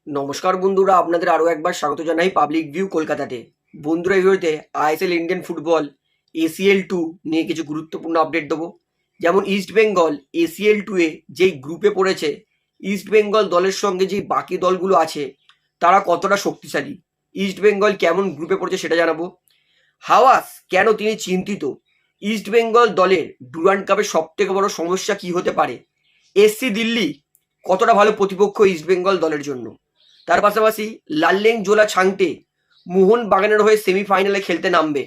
নমস্কার বন্ধুরা, আপনাদের আরও একবার স্বাগত জানাই পাবলিক ভিউ কলকাতাতে। বন্ধুরা, এই ভিডিওতে আইএসএল ইন্ডিয়ান ফুটবল ACL2 নিয়ে কিছু গুরুত্বপূর্ণ আপডেট দেবো। যেমন ইস্ট বেঙ্গল ACL2 এ যেই গ্রুপে পড়েছে, ইস্ট বেঙ্গল দলের সঙ্গে যেই বাকি দলগুলো আছে তারা কতটা শক্তিশালী, ইস্ট বেঙ্গল কেমন গ্রুপে পড়েছে সেটা জানাবো। হাওয়াস কেন তিনি চিন্তিত, ইস্ট বেঙ্গল দলের ডুরান্ড কাপের সবথেকে বড় সমস্যা কি হতে পারে, SC দিল্লি কতটা ভালো প্রতিপক্ষ ইস্ট বেঙ্গল দলের জন্য। তার পাশাপাশি লাল্লেং জোলা ছাংটে মোহন বাগানের হয়ে সেমিফাইনালে খেলতে নামবে,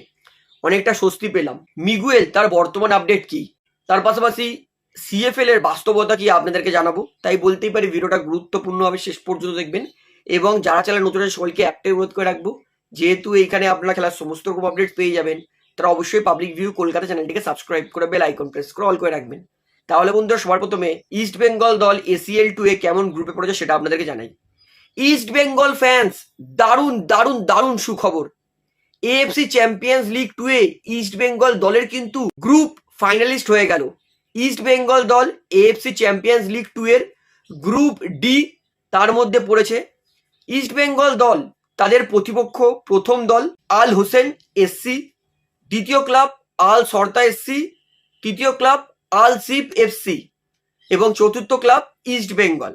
অনেকটা স্বস্তি পেলাম। মিগুয়েল তার বর্তমান আপডেট কি, তার পাশাপাশি CFL এর বাস্তবতা কি আপনাদেরকে জানাবো। তাই বলতেই পারি ভিডিওটা গুরুত্বপূর্ণভাবে শেষ পর্যন্ত দেখবেন, এবং যারা চ্যানেল নতুন সকলকে একটাই অনুরোধ করে রাখবো, যেহেতু এইখানে আপনারা খেলার সমস্ত রকম আপডেট পেয়ে যাবেন, তারা অবশ্যই পাবলিক ভিউ কলকাতা চ্যানেলটিকে সাবস্ক্রাইব করে বেল আইকন প্রেস করে অল করে রাখবেন। তাহলে বন্ধুরা, সবার প্রথমে ইস্ট বেঙ্গল দল ACL2 এ কেমন গ্রুপে পড়েছে সেটা আপনাদেরকে জানাই। ইস্ট বেঙ্গল ফ্যান্স, দারুণ দারুণ দারুণ সুখবর। AFC চ্যাম্পিয়ন্স লিগ 2 এ ইস্ট বেঙ্গল দলের কিন্তু গ্রুপ ফাইনালিস্ট হয়ে গেল। ইস্ট বেঙ্গল দল AFC চ্যাম্পিয়ন্স লিগ 2 এর গ্রুপ ডি তার মধ্যে পড়েছে। ইস্ট বেঙ্গল দল তাদের প্রতিপক্ষ প্রথম দল আল হোসেন SC, দ্বিতীয় ক্লাব আল সরতা SC, তৃতীয় ক্লাব আল সিপ FC এবং চতুর্থ ক্লাব ইস্ট বেঙ্গল।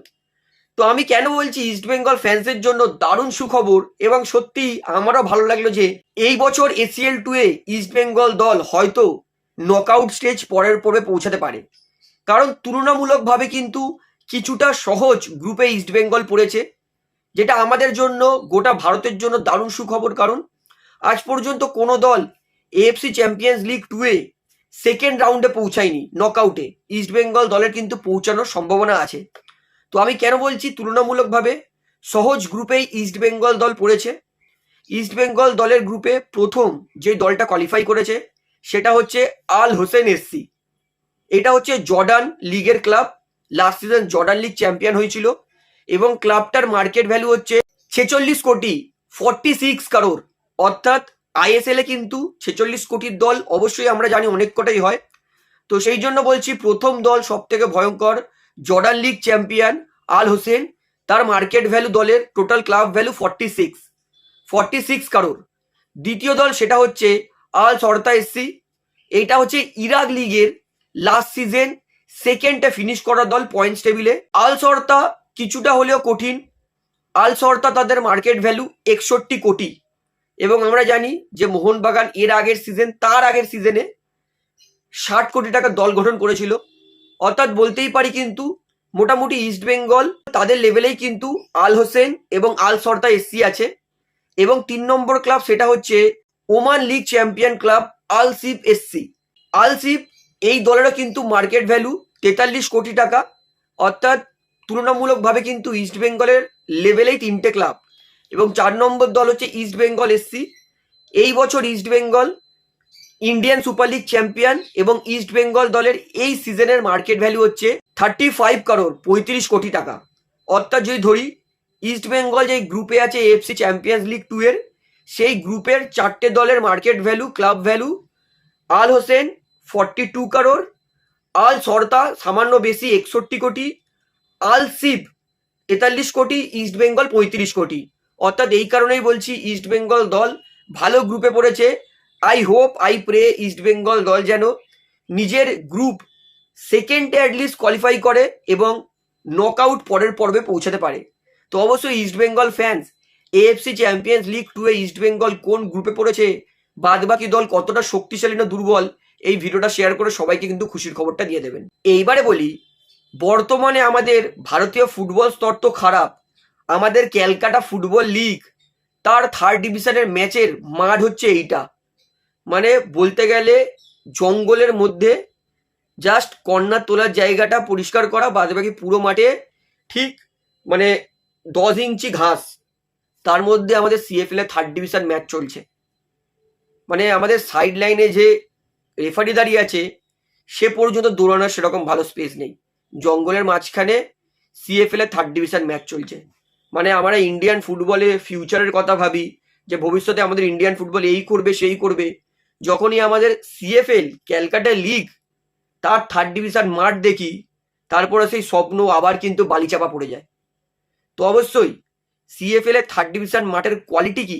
তো আমি কেন বলছি ইস্ট বেঙ্গল ফ্যান্সের জন্য দারুণ সুখবর, এবং সত্যি আমারও ভালো লাগলো যে এই বছর ACL2 এ ইস্ট বেঙ্গল দল হয়তো নকআউট স্টেজ পরের পর্বে পৌঁছাতে পারে। কারণ তুলনামূলকভাবে কিন্তু কিছুটা সহজ গ্রুপে ইস্ট বেঙ্গল পড়েছে, যেটা আমাদের জন্য, গোটা ভারতের জন্য দারুণ সুখবর। কারণ আজ পর্যন্ত কোনো দল AFC চ্যাম্পিয়ন্স লিগ 2 এ সেকেন্ড রাউন্ডে পৌঁছায়নি নকআউটে, ইস্ট বেঙ্গল দলের কিন্তু পৌঁছানোর সম্ভাবনা আছে। তো আমি কেন বলছি তুলনামূলকভাবে সহজ গ্রুপেই ইস্ট বেঙ্গল দল পড়েছে। ইস্ট বেঙ্গল দলের গ্রুপে প্রথম যে দলটা কোয়ালিফাই করেছে সেটা হচ্ছে আল হোসেন SC। এটা হচ্ছে জর্ডান লিগের club, last season Jordan league champion হয়েছিল, এবং ক্লাবটার মার্কেট ভ্যালু হচ্ছে 46 কোটি 46 কারোর। অর্থাৎ ISL এ কিন্তু 46 কোটির দল অবশ্যই আমরা জানি অনেক কটাই হয়। তো সেই জন্য বলছি প্রথম দল সব থেকে ভয়ঙ্কর, জর্ডান লিগ চ্যাম্পিয়ন আল হোসেন, তার মার্কেট ভ্যালু দলের টোটাল ক্লাব ভ্যালু 46 কারোর। দ্বিতীয় দল সেটা হচ্ছে আল সরতা SC। এইটা হচ্ছে ইরাক লিগের লাস্ট সিজন সেকেন্ডে ফিনিশ করা দল পয়েন্টস টেবিলে। আল সরতা কিছুটা হলেও কঠিন, আল সরতা তাদের মার্কেট ভ্যালু 61 কোটি, এবং আমরা জানি যে মোহনবাগান এর আগের সিজন, তার আগের সিজনে 60 কোটি টাকার দল গঠন করেছিল। অর্থাৎ বলতেই পারি কিন্তু মোটামুটি ইস্ট বেঙ্গল তাদের লেভেলেই কিন্তু আল হোসেন এবং আল সরতা SC আছে। এবং 3 নম্বর ক্লাব সেটা হচ্ছে Oman league champion club Al sheep SC। আল সিপ এই দলেরও কিন্তু মার্কেট ভ্যালু 43 কোটি টাকা। অর্থাৎ তুলনামূলকভাবে কিন্তু ইস্ট বেঙ্গলের লেভেলেই 3টে ক্লাব। এবং 4 নম্বর দল হচ্ছে ইস্ট বেঙ্গল SC। এই বছর east Bengal Indian super league champion, এবং ইস্ট বেঙ্গল দলের এই সিজনের মার্কেট ভ্যালু হচ্ছে 35 কারোর 35 কোটি টাকা। অর্থাৎ যদি ধরি ইস্ট বেঙ্গল যে গ্রুপে আছে AFC চ্যাম্পিয়ন্স লিগ 2 এর, সেই গ্রুপের 4টে দলের মার্কেট ভ্যালু, ক্লাব ভ্যালু, আল হোসেন 42 কারোর, আল সরতা সামান্য বেশি 61 কোটি, আল সিপ 43 কোটি, ইস্ট বেঙ্গল 35 কোটি। অর্থাৎ এই কারণেই বলছি ইস্ট বেঙ্গল দল ভালো গ্রুপে পড়েছে। I hope, I pray East Bengal দল যেন নিজের গ্রুপ সেকেন্ডে অ্যাটলিস্ট কোয়ালিফাই করে এবং নকআউট পরের পর্বে পৌঁছাতে পারে। তো অবশ্যই east Bengal fans, AFC champions league 2 এ ইস্ট বেঙ্গল কোন গ্রুপে পড়েছে, বাদবাকি দল কতটা শক্তিশালী না দুর্বল, এই ভিডিওটা শেয়ার করে সবাইকে কিন্তু খুশির খবরটা দিয়ে দেবেন। এইবারে বলি, বর্তমানে আমাদের ভারতীয় ফুটবল স্তর তো খারাপ, আমাদের ক্যালকাটা ফুটবল লিগ তার 3rd ডিভিশনের ম্যাচের মাঠ হচ্ছে এইটা। মানে বলতে গেলে জঙ্গলের মধ্যে জাস্ট কর্নার তোলার জায়গাটা পরিষ্কার করা, বাদবাকি পুরো মাঠে ঠিক মানে 10 ইঞ্চি ঘাস, তার মধ্যে আমাদের CFL এর 3rd ডিভিশন ম্যাচ চলছে। মানে আমাদের সাইড লাইনে যে রেফারি দাঁড়িয়ে আছে সে পর্যন্ত দৌড়ানোর সেরকম ভালো স্পেস নেই, জঙ্গলের মাঝখানে CFL এর 3rd ডিভিশন ম্যাচ চলছে। মানে আমরা ইন্ডিয়ান ফুটবলে ফিউচারের কথা ভাবি যে ভবিষ্যতে আমাদের ইন্ডিয়ান ফুটবল এই করবে সেই করবে, যখনই আমাদের CFL ক্যালকাটা লিগ তার 3rd ডিভিশন মাঠ দেখি, তারপরে সেই স্বপ্ন আবার কিন্তু বালিচাপা পড়ে যায়। তো অবশ্যই সিএফএল এর থার্ড ডিভিশন মাঠের কোয়ালিটি কি,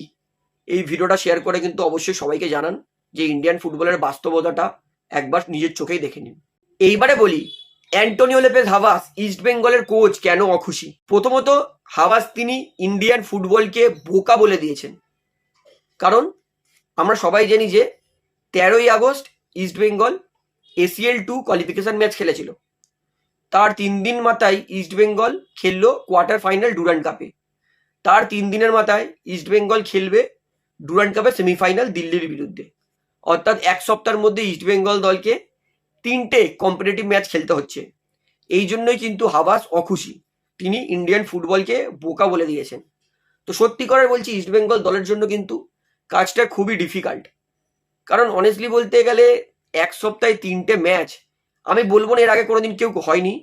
এই ভিডিওটা শেয়ার করে কিন্তু অবশ্যই সবাইকে জানান যে ইন্ডিয়ান ফুটবলের বাস্তবতাটা একবার নিজের চোখেই দেখে নিন। এইবারে বলি অ্যান্টোনিও লোপেজ হাভাস ইস্ট বেঙ্গলের কোচ কেন অখুশি। প্রথমত হাভাস তিনি ইন্ডিয়ান ফুটবলকে বোকা বলে দিয়েছেন। কারণ আমরা সবাই জানি যে 13ই August East Bengal ACL 2 qualification match খেলেছিল। তার 3 দিন মাথায় ইস্ট বেঙ্গল খেললো কোয়ার্টার ফাইনাল ডুরান্ড কাপে। তার 3 দিনের মাথায় ইস্ট বেঙ্গল খেলবে ডুরান্ড কাপের সেমিফাইনাল দিল্লির বিরুদ্ধে। অর্থাৎ এক সপ্তাহের মধ্যে ইস্ট বেঙ্গল দলকে 3টে কম্পিটিটিভ ম্যাচ খেলতে হচ্ছে। এই জন্যই কিন্তু হাভাস অখুশি, তিনি ইন্ডিয়ান ফুটবলকে বোকা বলে দিয়েছেন। তো সত্যি করে বলছি ইস্ট বেঙ্গল দলের জন্য কিন্তু কাজটা খুবই ডিফিকাল্ট। কারণ অনেস্টলি বলতে গেলে এক সপ্তাহে 3টে ম্যাচ, আমি বলবো না এর আগে কোনোদিন কেউ হয়নি।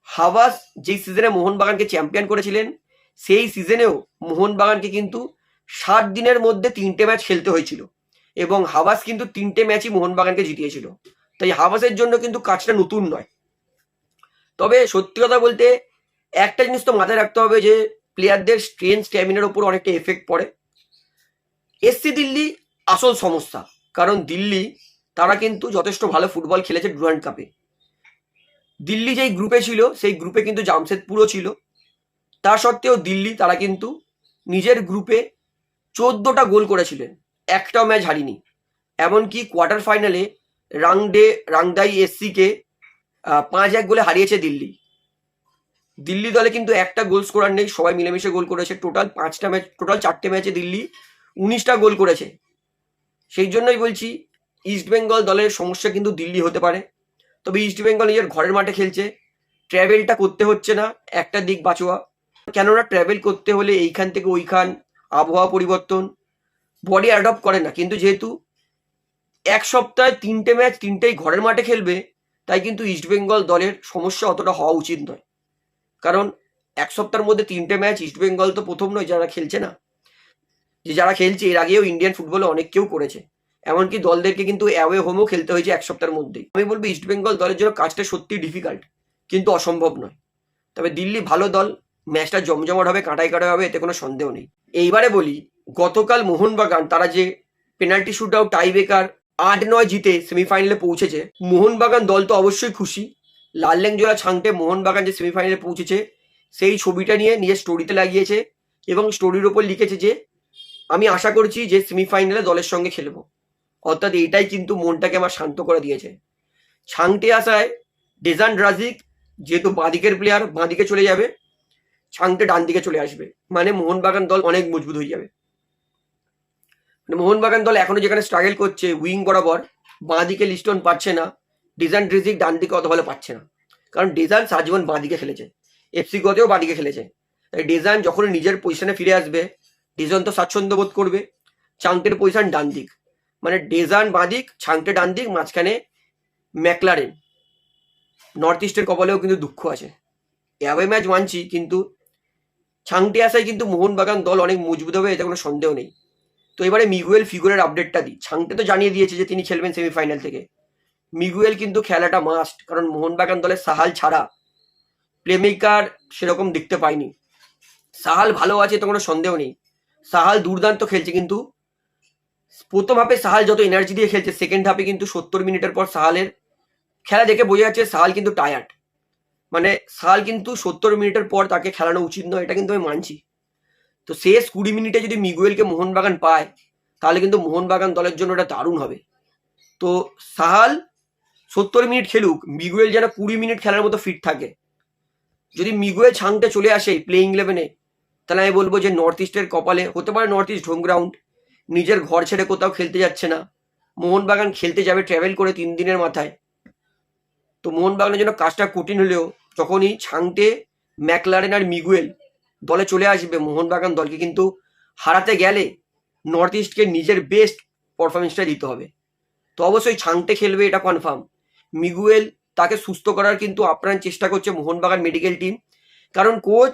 হাভাস যেই সিজনে মোহনবাগানকে চ্যাম্পিয়ন করেছিলেন সেই সিজনেও মোহনবাগানকে কিন্তু 60 দিনের মধ্যে 3টে ম্যাচ খেলতে হয়েছিল এবং হাভাস কিন্তু 3টে ম্যাচই মোহনবাগানকে জিতিয়েছিল। তাই হাভাসের জন্য কিন্তু কাজটা নতুন নয়। তবে সত্যি কথা বলতে একটা জিনিস তো মাথায় রাখতে হবে যে প্লেয়ারদের স্ট্রেন স্ট্যামিনার উপর অনেকটা এফেক্ট পড়ে। এসসি দিল্লি আসল সমস্যা, কারণ দিল্লি তারা কিন্তু যথেষ্ট ভালো ফুটবল খেলেছে ডুরান্ড কাপে। দিল্লি যেই গ্রুপে ছিল সেই গ্রুপে কিন্তু জামশেদপুরও ছিল। তা সত্ত্বেও দিল্লি তারা কিন্তু নিজের গ্রুপে 14টা গোল করেছিলেন, একটাও ম্যাচ হারিনি। এমনকি কোয়ার্টার ফাইনালে রাংদাই এসসিকে 5-1 গোলে হারিয়েছে দিল্লি। দিল্লি দলে কিন্তু একটা গোল স্কোরার নেই, সবাই মিলেমিশে গোল করেছে। টোটাল 4টে ম্যাচে দিল্লি 19টা গোল করেছে। সেই জন্যই বলছি ইস্ট বেঙ্গল দলের সমস্যা কিন্তু দিল্লি হতে পারে। তবে ইস্ট বেঙ্গল নিজের ঘরের মাঠে খেলছে, ট্র্যাভেলটা করতে হচ্ছে না, একটা দিক বাঁচোয়া। কেননা ট্র্যাভেল করতে হলে এইখান থেকে ওইখান, আবহাওয়া পরিবর্তন, বডি অ্যাডপ্ট করে না। কিন্তু যেহেতু এক সপ্তাহে 3টে ম্যাচ 3টেই ঘরের মাঠে খেলবে, তাই কিন্তু ইস্ট বেঙ্গল দলের সমস্যা অতটা হওয়া উচিত নয়। কারণ এক সপ্তাহের মধ্যে 3টে ম্যাচ ইস্ট বেঙ্গল তো প্রথম নয় যারা খেলছে না, যে যারা খেলছে এর আগেও ইন্ডিয়ান ফুটবলে অনেক কেউ করেছে। এমনকি দলদেরকে কিন্তু অ্যাওয়ে হোমও খেলতে হয়েছে এক সপ্তাহের মধ্যেই। আমি বলবো ইস্ট বেঙ্গল দলের জন্য কাজটা সত্যি ডিফিকাল্ট, কিন্তু অসম্ভব নয়। তবে দিল্লি ভালো দল, ম্যাচটা জমজমাট হবে, কাটাই কাটাই হবে, এতে কোনো সন্দেহ নেই। এইবারে বলি গতকাল মোহনবাগান তারা যে penalty shoot out tie breaker 8-9 জিতে সেমিফাইনালে পৌঁছেছে, মোহনবাগান দল তো অবশ্যই খুশি। লাল লেংজোলা ছাংটে মোহনবাগান যে সেমিফাইনালে পৌঁছেছে সেই ছবিটা নিয়ে নিজের স্টোরিতে লাগিয়েছে এবং স্টোরির ওপর লিখেছে যে আমি আশা করছি যে সেমিফাইনালে দলের সঙ্গে খেলবো। অর্থাৎ এইটাই কিন্তু মনটাকে আমার শান্ত করে দিয়েছে। ছাংটে আসায় ডেজান ড্রাজিক যেহেতু বাঁদিকের প্লেয়ার, বাঁদিকে চলে যাবে, ছাংটে ডান দিকে চলে আসবে, মানে মোহনবাগান দল অনেক মজবুত হয়ে যাবে। মোহনবাগান দল এখনো যেখানে স্ট্রাগল করছে উইং বরাবর, বাঁদিকে লিস্টন পাচ্ছে না, ডেজান ড্রাজিক ডান দিকে অত ভালো পাচ্ছে না। কারণ ডেজান সারাজীবন বাঁদিকে খেলেছে, এফসি গোতেও বাঁদিকে খেলেছে। তাই ডেজান যখন নিজের পজিশনে ফিরে আসবে, ডেজান তো স্বাচ্ছন্দ্য বোধ করবে। ছাংটের পজিশন ডান দিক, মানে ডেজান বাঁদিক, ছাংটে ডান দিক, মাঝখানে ম্যাকলারেন। নর্থ ইস্টের কপালেও কিন্তু দুঃখ আছে। অ্যাওয়ে ম্যাচ মানছি, কিন্তু ছাংটে আসায় কিন্তু মোহনবাগান দল অনেক মজবুত হবে, এতে কোনো সন্দেহ নেই। তো এবারে মিগুয়েল ফিগুরের আপডেটটা দিই। ছাংটে তো জানিয়ে দিয়েছে যে তিনি খেলবেন সেমিফাইনাল থেকে। মিগুয়েল কিন্তু খেলাটা মাস্ট, কারণ মোহনবাগান দলের সাহাল ছাড়া প্লেমেকার সেরকম দেখতে পাইনি। সাহাল ভালো আছে তো কোনো সন্দেহ নেই, সাহাল দুর্দান্ত খেলছে, কিন্তু প্রথম হাফে সাহাল যত এনার্জি দিয়ে খেলছে, সেকেন্ড হাফে কিন্তু 70 মিনিটের পর সাহালের খেলা দেখে বোঝা যাচ্ছে সাহাল কিন্তু টায়ার্ড। মানে সাহাল কিন্তু 70 মিনিটের পর তাকে খেলানো উচিত নয়, এটা কিন্তু আমি মানছি। তো শেষ 20 মিনিটে যদি মিগুয়েলকে মোহনবাগান পায় তাহলে কিন্তু মোহনবাগান দলের জন্য এটা দারুণ হবে। তো সাহাল 70 মিনিট খেলুক, মিগুয়েল যেন 20 মিনিট খেলার মতো ফিট থাকে। যদি মিগুয়েল ছাংটে চলে আসে প্লেইং 11-এ, তাহলে আমি বলবো যে নর্থ ইস্টের কপালে হতে পারে নর্থ ইস্ট হোম গ্রাউন্ড, নিজের ঘর ছেড়ে কোথাও খেলতে যাচ্ছে না, মোহনবাগান খেলতে যাবে ট্রাভেল করে 3 দিনের মাথায়। তো মোহনবাগানের জন্য কাজটা কঠিন হলেও যখনই ছাংটে, ম্যাকলারেন আর মিগুয়েল দলে চলে আসবে, মোহনবাগান দলকে কিন্তু হারাতে গেলে নর্থ ইস্টকে নিজের বেস্ট পারফরমেন্সটা দিতে হবে। তো অবশ্যই ছাংটে খেলবে, এটা কনফার্ম। মিগুয়েল তাকে সুস্থ করার কিন্তু আপ্রাণ চেষ্টা করছে মোহনবাগান মেডিকেল টিম, কারণ কোচ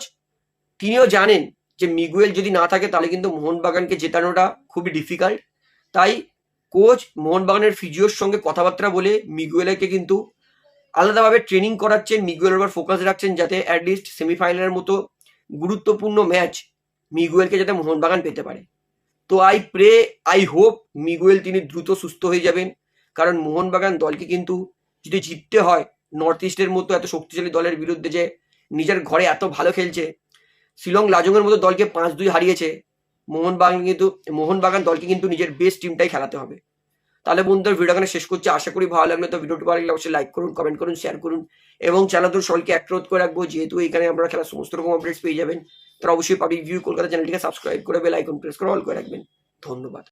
তিনিও জানেন যে মিগুয়েল যদি না থাকে তাহলে কিন্তু মোহনবাগানকে জেতানোটা খুবই ডিফিকাল্ট। তাই কোচ মোহনবাগানের ফিজিওর সঙ্গে কথাবার্তা বলে মিগুয়েলকে কিন্তু আলাদাভাবে ট্রেনিং করাচ্ছেন, মিগুয়েলের উপর ফোকাস রাখছেন, যাতে অ্যাটলিস্ট সেমিফাইনালের মতো গুরুত্বপূর্ণ ম্যাচ মিগুয়েলকে যাতে মোহনবাগান পেতে পারে। তো আই হোপ মিগুয়েল তিনি দ্রুত সুস্থ হয়ে যাবেন, কারণ মোহনবাগান দলকে কিন্তু যদি জিততে হয় নর্থ ইস্টের মতো এত শক্তিশালী দলের বিরুদ্ধে, যে নিজের ঘরে এত ভালো খেলছে, শিলং লাজংয়ের মতো দলকে 5-2 হারিয়েছে, মোহনবাগান দলকে কিন্তু নিজের বেস্ট টিমটাই খেলাতে হবে। তাহলে বন্ধুদের ভিডিও এখানে শেষ করছি। আশা করি ভালো লাগলো। তো ভিডিওটি ভালো লাগলে অবশ্যই লাইক করুন, কমেন্ট করুন, শেয়ার করুন এবং চ্যানেল সকলকে অনুরোধ করে রাখবো, যেহেতু এখানে আপনারা খেলার সমস্ত রকম আপডেটস পেয়ে যাবেন, তারা অবশ্যই পাবলিক ভিউ কলকাতা চ্যানেলটিকে সাবস্ক্রাইব করে বেল আইকন প্রেস করে অল করে রাখবেন। ধন্যবাদ।